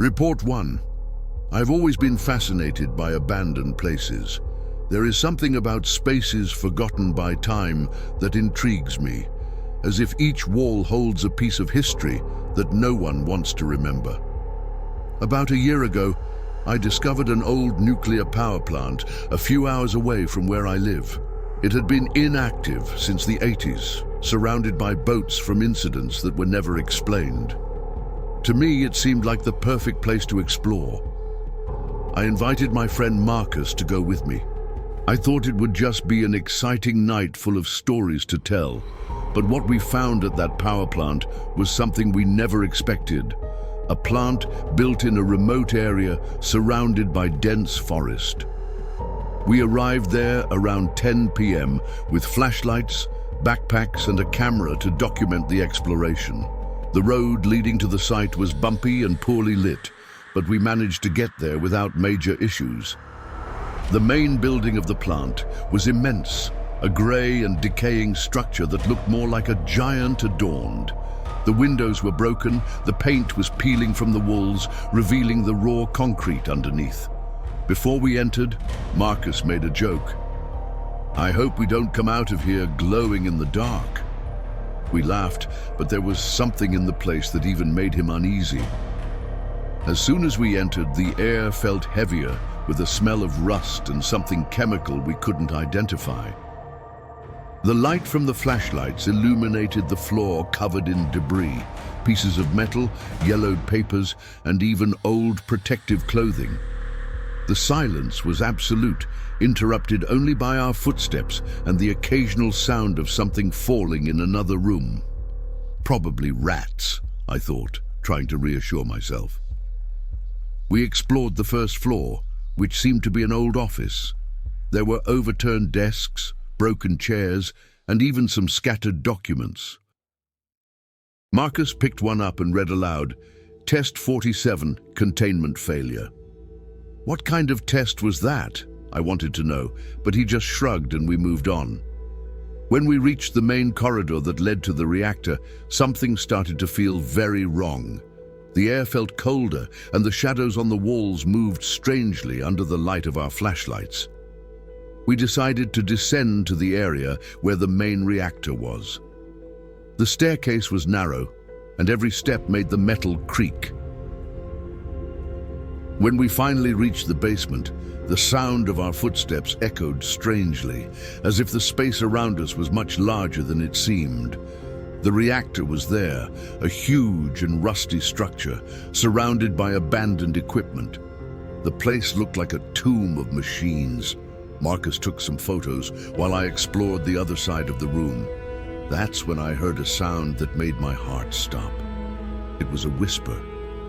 Report 1. I've always been fascinated by abandoned places. There is something about spaces forgotten by time that intrigues me, as if each wall holds a piece of history that no one wants to remember. About a year ago, I discovered an old nuclear power plant a few hours away from where I live. It had been inactive since the 80s, surrounded by boats from incidents that were never explained. To me, it seemed like the perfect place to explore. I invited my friend Marcus to go with me. I thought it would just be an exciting night full of stories to tell, but what we found at that power plant was something we never expected. A plant built in a remote area surrounded by dense forest. We arrived there around 10 p.m. with flashlights, backpacks, and a camera to document the exploration. The road leading to the site was bumpy and poorly lit, but we managed to get there without major issues. The main building of the plant was immense, a grey and decaying structure that looked more like a giant adorned. The windows were broken, the paint was peeling from the walls, revealing the raw concrete underneath. Before we entered, Marcus made a joke. "I hope we don't come out of here glowing in the dark." We laughed, but there was something in the place that even made him uneasy. As soon as we entered, the air felt heavier, with a smell of rust and something chemical we couldn't identify. The light from the flashlights illuminated the floor covered in debris, pieces of metal, yellowed papers, and even old protective clothing. The silence was absolute, interrupted only by our footsteps and the occasional sound of something falling in another room. Probably rats, I thought, trying to reassure myself. We explored the first floor, which seemed to be an old office. There were overturned desks, broken chairs, and even some scattered documents. Marcus picked one up and read aloud, "Test 47, containment failure." What kind of test was that? I wanted to know, but he just shrugged and we moved on. When we reached the main corridor that led to the reactor, something started to feel very wrong. The air felt colder, and the shadows on the walls moved strangely under the light of our flashlights. We decided to descend to the area where the main reactor was. The staircase was narrow, and every step made the metal creak. When we finally reached the basement, the sound of our footsteps echoed strangely, as if the space around us was much larger than it seemed. The reactor was there, a huge and rusty structure, surrounded by abandoned equipment. The place looked like a tomb of machines. Marcus took some photos while I explored the other side of the room. That's when I heard a sound that made my heart stop. It was a whisper.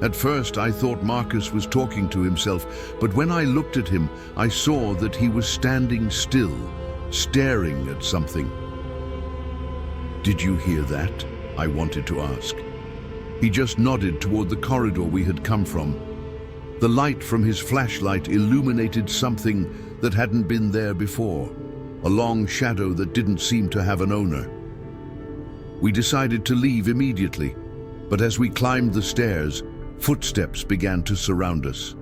At first, I thought Marcus was talking to himself, but when I looked at him, I saw that he was standing still, staring at something. "Did you hear that?" I wanted to ask. He just nodded toward the corridor we had come from. The light from his flashlight illuminated something that hadn't been there before, a long shadow that didn't seem to have an owner. We decided to leave immediately, but as we climbed the stairs, footsteps began to surround us.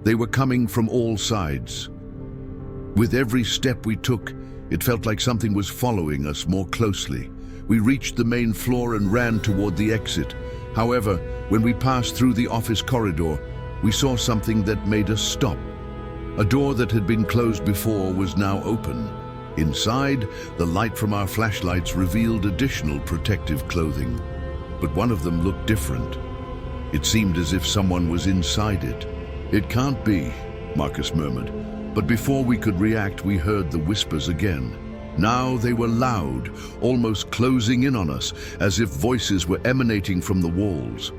They were coming from all sides. With every step we took, it felt like something was following us more closely. We reached the main floor and ran toward the exit. However, when we passed through the office corridor, we saw something that made us stop. A door that had been closed before was now open. Inside, the light from our flashlights revealed additional protective clothing, but one of them looked different. It seemed as if someone was inside it. "It can't be," Marcus murmured, but before we could react, we heard the whispers again. Now they were loud, almost closing in on us, as if voices were emanating from the walls.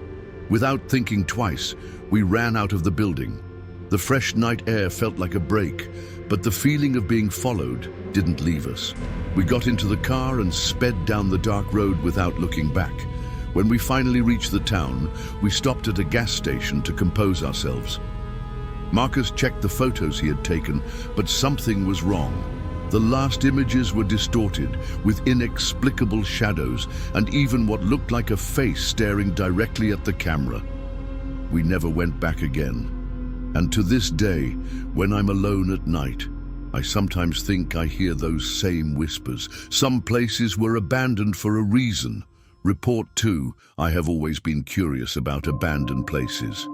Without thinking twice, we ran out of the building. The fresh night air felt like a break, but the feeling of being followed didn't leave us. We got into the car and sped down the dark road without looking back. When we finally reached the town, we stopped at a gas station to compose ourselves. Marcus checked the photos he had taken, but something was wrong. The last images were distorted, with inexplicable shadows, and even what looked like a face staring directly at the camera. we never went back again. And to this day, when I'm alone at night, I sometimes think I hear those same whispers. Some places were abandoned for a reason. Report 2, I have always been curious about abandoned places.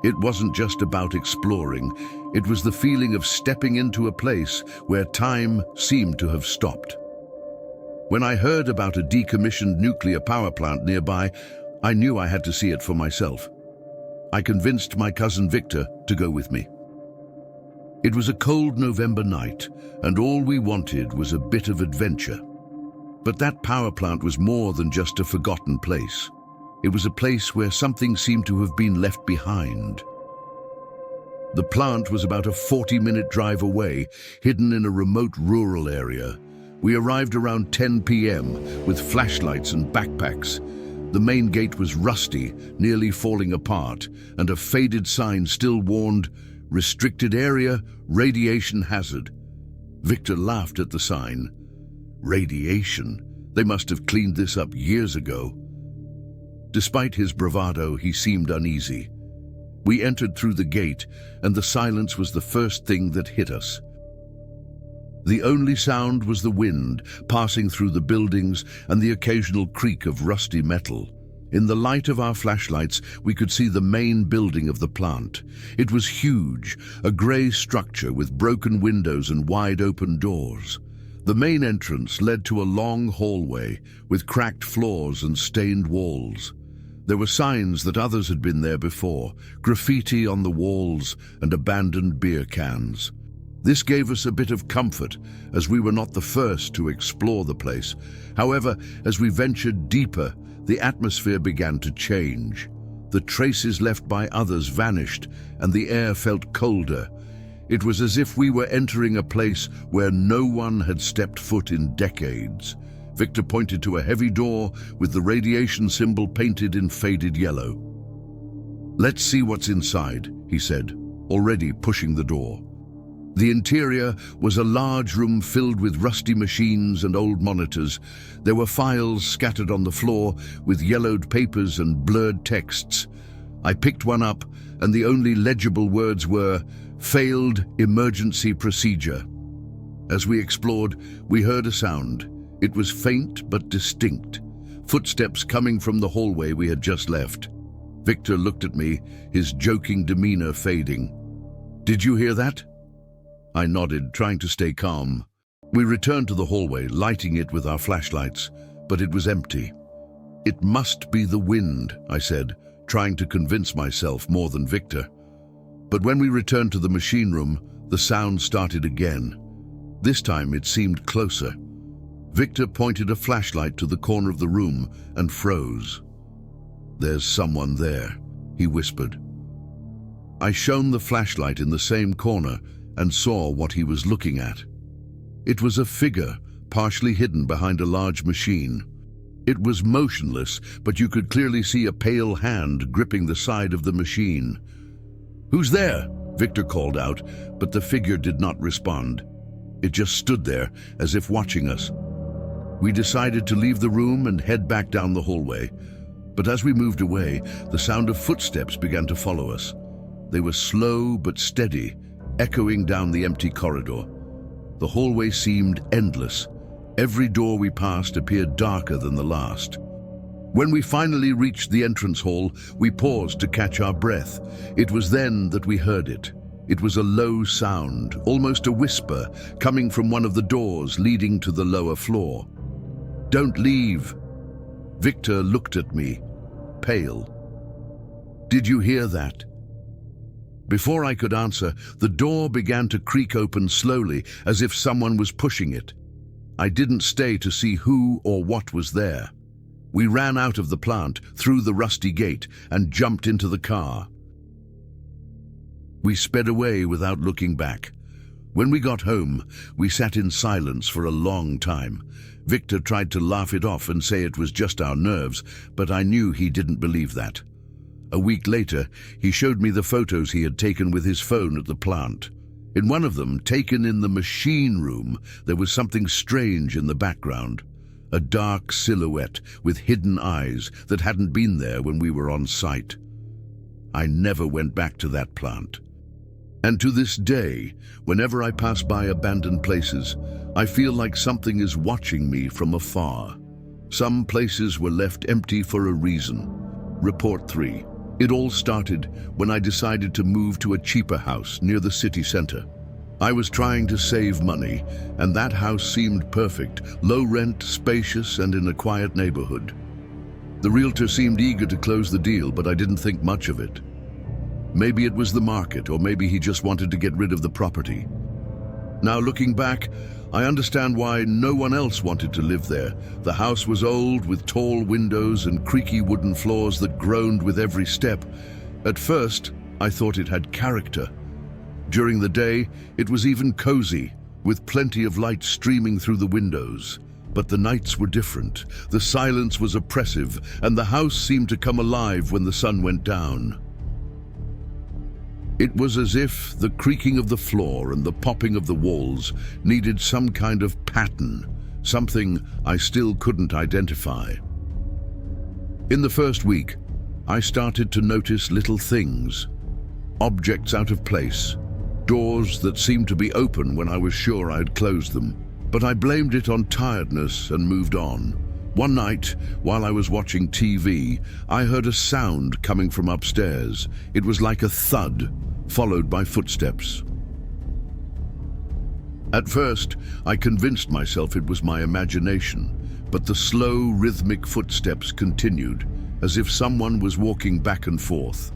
It wasn't just about exploring, it was the feeling of stepping into a place where time seemed to have stopped. When I heard about a decommissioned nuclear power plant nearby, I knew I had to see it for myself. I convinced my cousin Victor to go with me. It was a cold November night, and all we wanted was a bit of adventure. But that power plant was more than just a forgotten place. It was a place where something seemed to have been left behind. The plant was about a 40-minute drive away, hidden in a remote rural area. We arrived around 10 p.m. with flashlights and backpacks. The main gate was rusty, nearly falling apart, and a faded sign still warned, "Restricted area, radiation hazard." Victor laughed at the sign. Radiation? They must have cleaned this up years ago. Despite his bravado, he seemed uneasy. We entered through the gate, and the silence was the first thing that hit us. The only sound was the wind passing through the buildings and the occasional creak of rusty metal. In the light of our flashlights, we could see the main building of the plant. It was huge, a grey structure with broken windows and wide-open doors. The main entrance led to a long hallway with cracked floors and stained walls. There were signs that others had been there before, graffiti on the walls and abandoned beer cans. This gave us a bit of comfort, as we were not the first to explore the place. However, as we ventured deeper, the atmosphere began to change. The traces left by others vanished, and the air felt colder. It was as if we were entering a place where no one had stepped foot in decades. Victor pointed to a heavy door with the radiation symbol painted in faded yellow. "Let's see what's inside," he said, already pushing the door. The interior was a large room filled with rusty machines and old monitors. There were files scattered on the floor with yellowed papers and blurred texts. I picked one up, and the only legible words were, "Failed emergency procedure." As we explored, we heard a sound. It was faint but distinct, footsteps coming from the hallway we had just left. Victor looked at me, his joking demeanor fading. "Did you hear that?" I nodded, trying to stay calm. We returned to the hallway, lighting it with our flashlights, but it was empty. "It must be the wind," I said, trying to convince myself more than Victor. But when we returned to the machine room, the sound started again. This time it seemed closer. Victor pointed a flashlight to the corner of the room and froze. "There's someone there," he whispered. I shone the flashlight in the same corner and saw what he was looking at. It was a figure, partially hidden behind a large machine. It was motionless, but you could clearly see a pale hand gripping the side of the machine. "Who's there?" Victor called out, but the figure did not respond. It just stood there, as if watching us. We decided to leave the room and head back down the hallway. But as we moved away, the sound of footsteps began to follow us. They were slow but steady, echoing down the empty corridor. The hallway seemed endless. Every door we passed appeared darker than the last. When we finally reached the entrance hall, we paused to catch our breath. It was then that we heard it. It was a low sound, almost a whisper, coming from one of the doors leading to the lower floor. "Don't leave." Victor looked at me, pale. "Did you hear that?" Before I could answer, the door began to creak open slowly, as if someone was pushing it. I didn't stay to see who or what was there. We ran out of the plant, through the rusty gate, and jumped into the car. We sped away without looking back. When we got home, we sat in silence for a long time. Victor tried to laugh it off and say it was just our nerves, but I knew he didn't believe that. A week later, he showed me the photos he had taken with his phone at the plant. In one of them, taken in the machine room, there was something strange in the background. A dark silhouette with hidden eyes that hadn't been there when we were on site. I never went back to that plant. And to this day, whenever I pass by abandoned places, I feel like something is watching me from afar. Some places were left empty for a reason. Report 3. It all started when I decided to move to a cheaper house near the city center. I was trying to save money, and that house seemed perfect, low rent, spacious, and in a quiet neighborhood. The realtor seemed eager to close the deal, but I didn't think much of it. Maybe it was the market, or maybe he just wanted to get rid of the property. Now looking back, I understand why no one else wanted to live there. The house was old, with tall windows and creaky wooden floors that groaned with every step. At first, I thought it had character. During the day, it was even cozy, with plenty of light streaming through the windows. But the nights were different. The silence was oppressive, and the house seemed to come alive when the sun went down. It was as if the creaking of the floor and the popping of the walls needed some kind of pattern, something I still couldn't identify. In the first week, I started to notice little things, objects out of place, doors that seemed to be open when I was sure I had closed them. But I blamed it on tiredness and moved on. One night, while I was watching TV, I heard a sound coming from upstairs. It was like a thud, followed by footsteps. At first, I convinced myself it was my imagination, but the slow, rhythmic footsteps continued, as if someone was walking back and forth.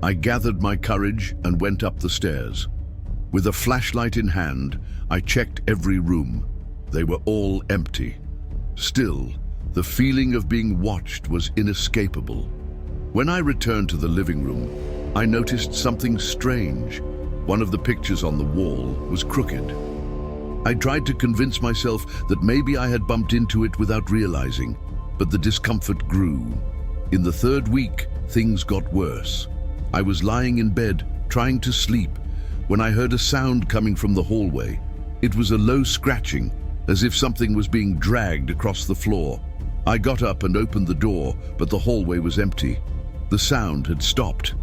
I gathered my courage and went up the stairs. With a flashlight in hand, I checked every room. They were all empty. Still, the feeling of being watched was inescapable. When I returned to the living room, I noticed something strange. One of the pictures on the wall was crooked. I tried to convince myself that maybe I had bumped into it without realizing, but the discomfort grew. In the third week, things got worse. I was lying in bed, trying to sleep, when I heard a sound coming from the hallway. It was a low scratching, as if something was being dragged across the floor. I got up and opened the door, but the hallway was empty. The sound had stopped.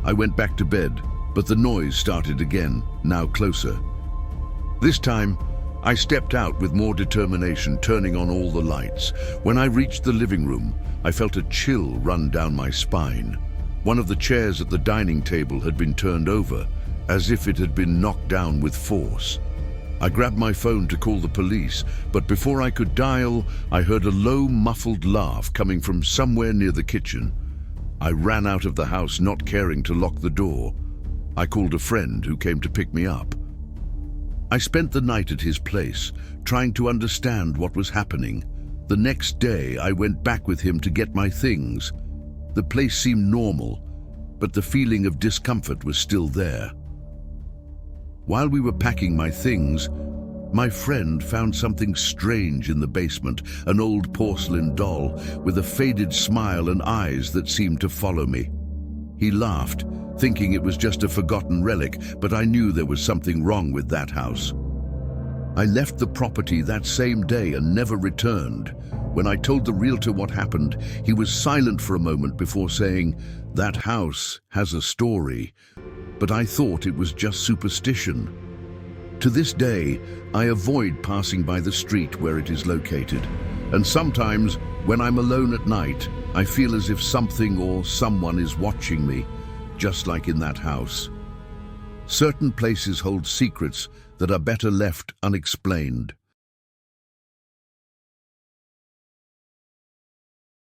I went back to bed, but the noise started again, now closer. This time, I stepped out with more determination, turning on all the lights. When I reached the living room, I felt a chill run down my spine. One of the chairs at the dining table had been turned over, as if it had been knocked down with force. I grabbed my phone to call the police, but before I could dial, I heard a low, muffled laugh coming from somewhere near the kitchen. I ran out of the house, not caring to lock the door. I called a friend who came to pick me up. I spent the night at his place, trying to understand what was happening. The next day, I went back with him to get my things. The place seemed normal, but the feeling of discomfort was still there. While we were packing my things, my friend found something strange in the basement, an old porcelain doll with a faded smile and eyes that seemed to follow me. He laughed, thinking it was just a forgotten relic, but I knew there was something wrong with that house. I left the property that same day and never returned. When I told the realtor what happened, he was silent for a moment before saying, "That house has a story," but I thought it was just superstition. To this day, I avoid passing by the street where it is located, and sometimes, when I'm alone at night, I feel as if something or someone is watching me, just like in that house. Certain places hold secrets that are better left unexplained.